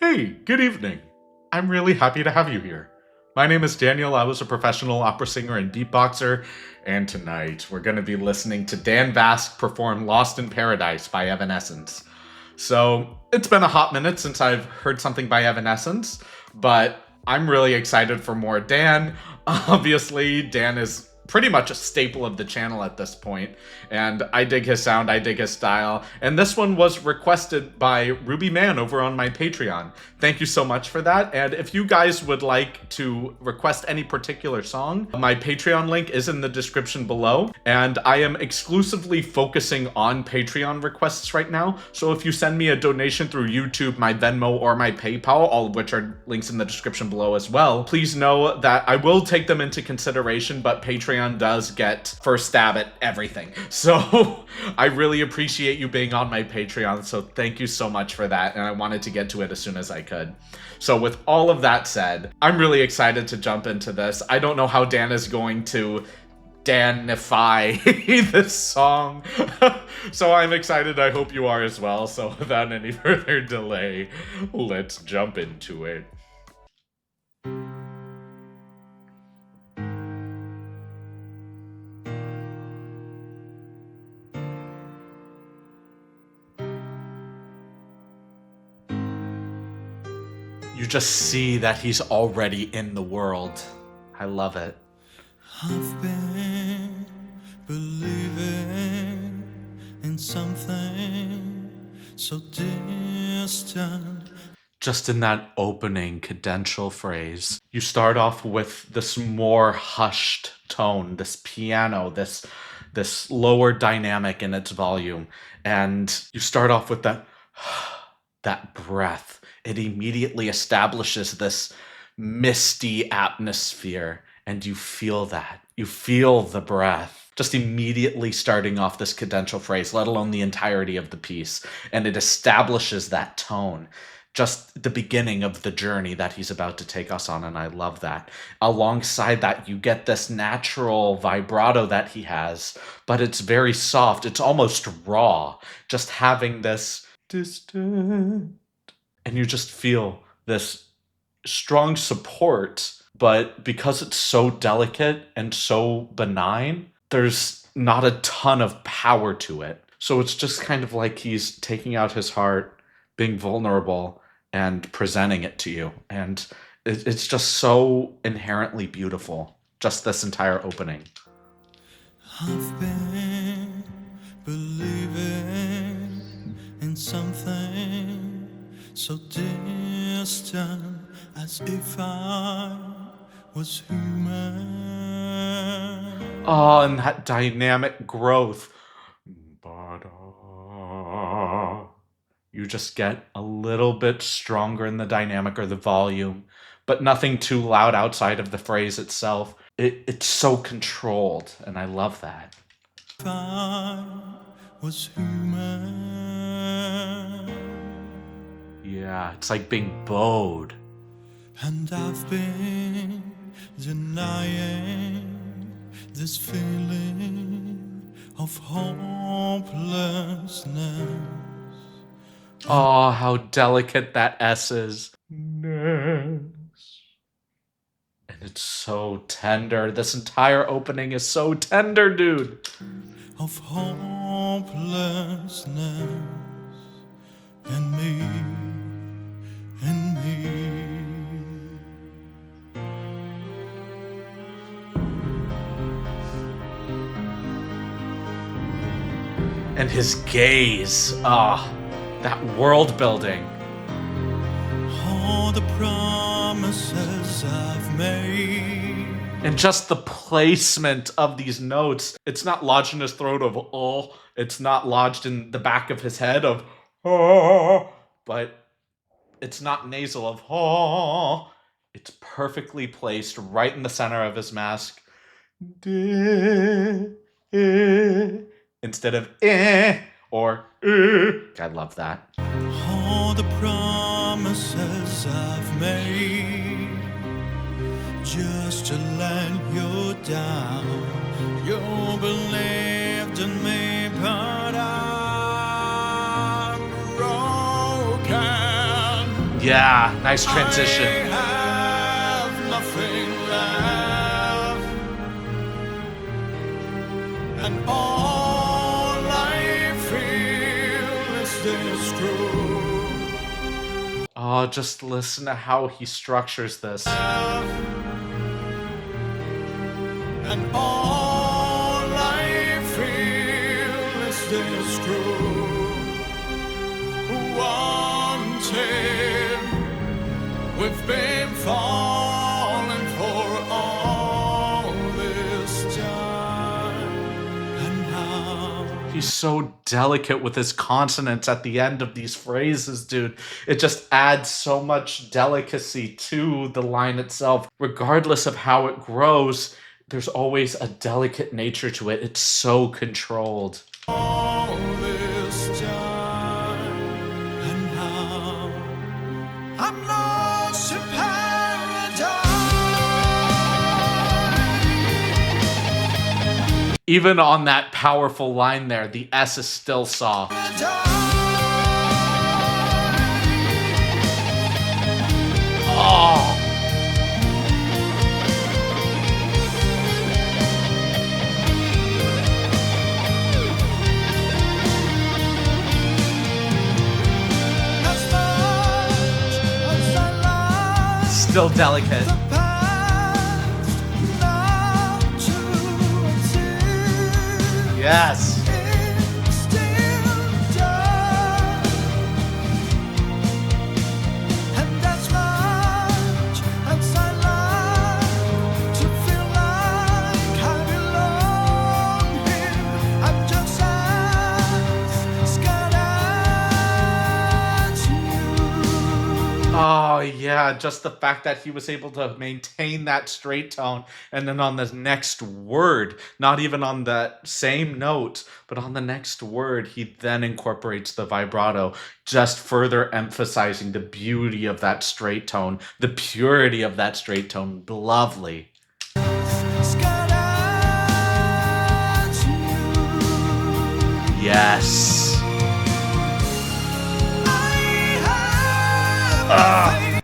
Hey, good evening. I'm really happy to have you here. My name is Daniel. I was a professional opera singer and beatboxer, and tonight we're going to be listening to Dan Vasc perform Lost in Paradise by Evanescence. So, it's been a hot minute since I've heard something by Evanescence, but I'm really excited for more Dan. Obviously, Dan is pretty much a staple of the channel at this point, and I dig his sound, I dig his style, and this one was requested by Ruby Man over on my Patreon. Thank you so much for that, and if you guys would like to request any particular song, my Patreon link is in the description below, and I am exclusively focusing on Patreon requests right now, so if you send me a donation through YouTube, my Venmo, or my PayPal, all of which are links in the description below as well, please know that I will take them into consideration, but Patreon does get first stab at everything. So I really appreciate you being on my Patreon, so thank you so much for that, and I wanted to get to it as soon as I could. So with all of that said, I'm really excited to jump into this. I don't know how Dan is going to Danify this song, so I'm excited. I hope you are as well. So without any further delay, let's jump into it. You just see that he's already in the world. I love it. I've been believing in something so distant. Just in that opening cadential phrase, you start off with this more hushed tone, this piano, this lower dynamic in its volume, and you start off with that breath. It immediately establishes this misty atmosphere, and you feel that. You feel the breath. Just immediately starting off this cadential phrase, let alone the entirety of the piece, and it establishes that tone. Just the beginning of the journey that he's about to take us on, and I love that. Alongside that, you get this natural vibrato that he has, but it's very soft. It's almost raw, just having this distant. And you just feel this strong support, but because it's so delicate and so benign, there's not a ton of power to it. So it's just kind of like he's taking out his heart, being vulnerable, and presenting it to you. And it's just so inherently beautiful, just this entire opening. I've been believing in something so distant, as if I was human. Oh, and that dynamic growth. You just get a little bit stronger in the dynamic or the volume, but nothing too loud outside of the phrase itself. It's so controlled, and I love that. If I was human. Yeah, it's like being bowed. And I've been denying this feeling of hopelessness. Oh, how delicate that S is. And it's so tender. This entire opening is so tender, dude. Of hopelessness in me, in me. And his gaze, that world building. All the promises I've made. And just the placement of these notes. It's not lodged in his throat of oh. It's not lodged in the back of his head of oh. But it's not nasal of oh. It's perfectly placed right in the center of his mask. Instead of or I love that. All the promises I've made, just to let you down. You believed in me, but I'm broken. Yeah, nice transition. I have nothing left, and all I feel is this truth. Oh, just listen to how he structures this. And all I feel is this truth. Wanted, we've been falling for all this time, and now He's so delicate with his consonants at the end of these phrases, dude. It just adds so much delicacy to the line itself. Regardless of how it grows, there's always a delicate nature to it. It's so controlled. all this time, and now I'm lost in paradise. Even on that powerful line there, the S is still soft. Oh, still delicate. Yes. Oh, yeah, just the fact that he was able to maintain that straight tone, and then on the next word, not even on that same note, but on the next word, he then incorporates the vibrato, just further emphasizing the beauty of that straight tone, the purity of that straight tone. Lovely. Yes.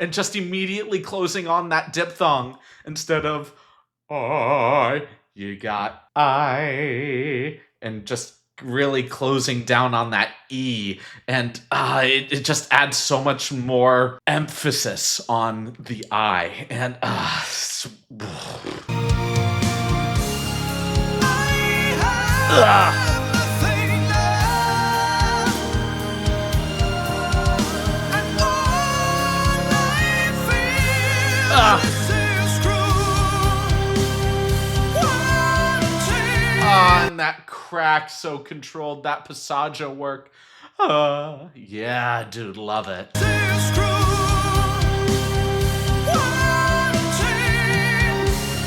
And just immediately closing on that diphthong instead of I. You got I, and just really closing down on that E, and it just adds so much more emphasis on the I, and and that crack so controlled, that passaggio work. Yeah, dude, love it.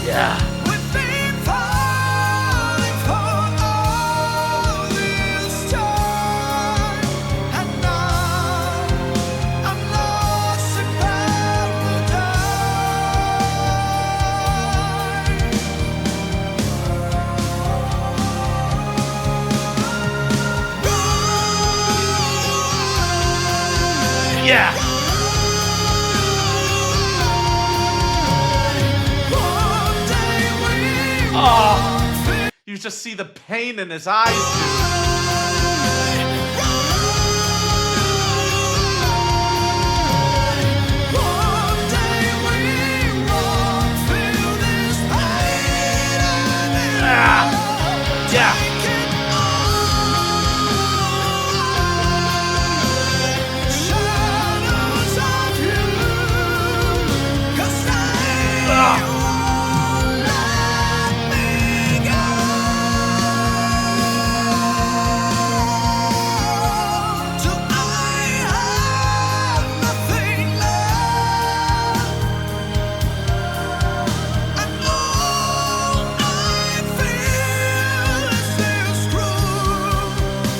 Yeah. Yeah. Oh, you just see the pain in his eyes, dude. Yeah.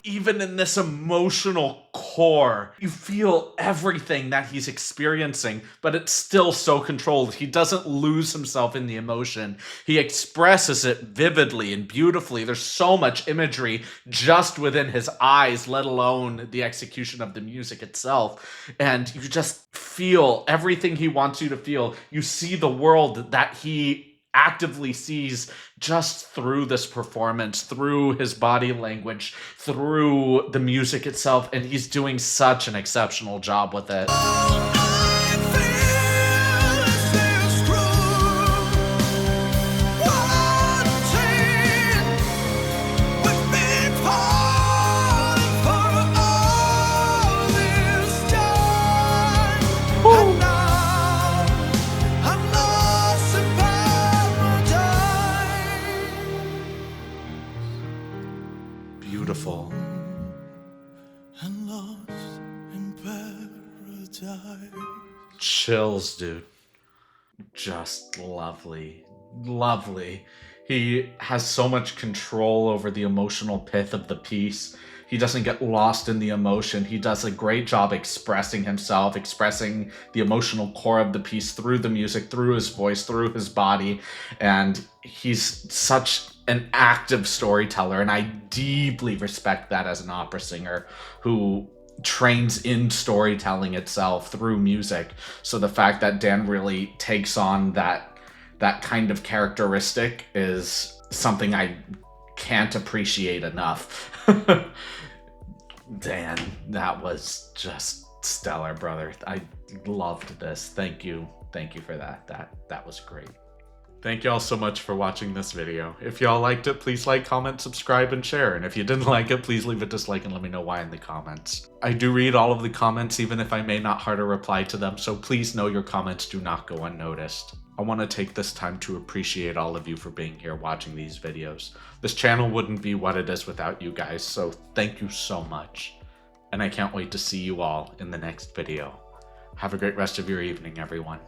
Even in this emotional core, you feel everything that he's experiencing, but it's still so controlled. He doesn't lose himself in the emotion. He expresses it vividly and beautifully. There's so much imagery just within his eyes, let alone the execution of the music itself. And you just feel feel everything he wants you to feel. You see the world that he actively sees just through this performance, through his body language, through the music itself, and he's doing such an exceptional job with it. Beautiful. And lost in paradise. Chills, dude. Just lovely. Lovely. He has so much control over the emotional pith of the piece. He doesn't get lost in the emotion. He does a great job expressing himself, expressing the emotional core of the piece through the music, through his voice, through his body. And he's such an active storyteller, and I deeply respect that as an opera singer who trains in storytelling itself through music. So the fact that Dan really takes on that kind of characteristic is something I can't appreciate enough. Dan, that was just stellar, brother. I loved this. Thank you for that. That was great. Thank y'all so much for watching this video. If y'all liked it, please like, comment, subscribe, and share. And if you didn't like it, please leave a dislike and let me know why in the comments. I do read all of the comments, even if I may not heart or reply to them, so please know your comments do not go unnoticed. I want to take this time to appreciate all of you for being here watching these videos. This channel wouldn't be what it is without you guys, so thank you so much. And I can't wait to see you all in the next video. Have a great rest of your evening, everyone.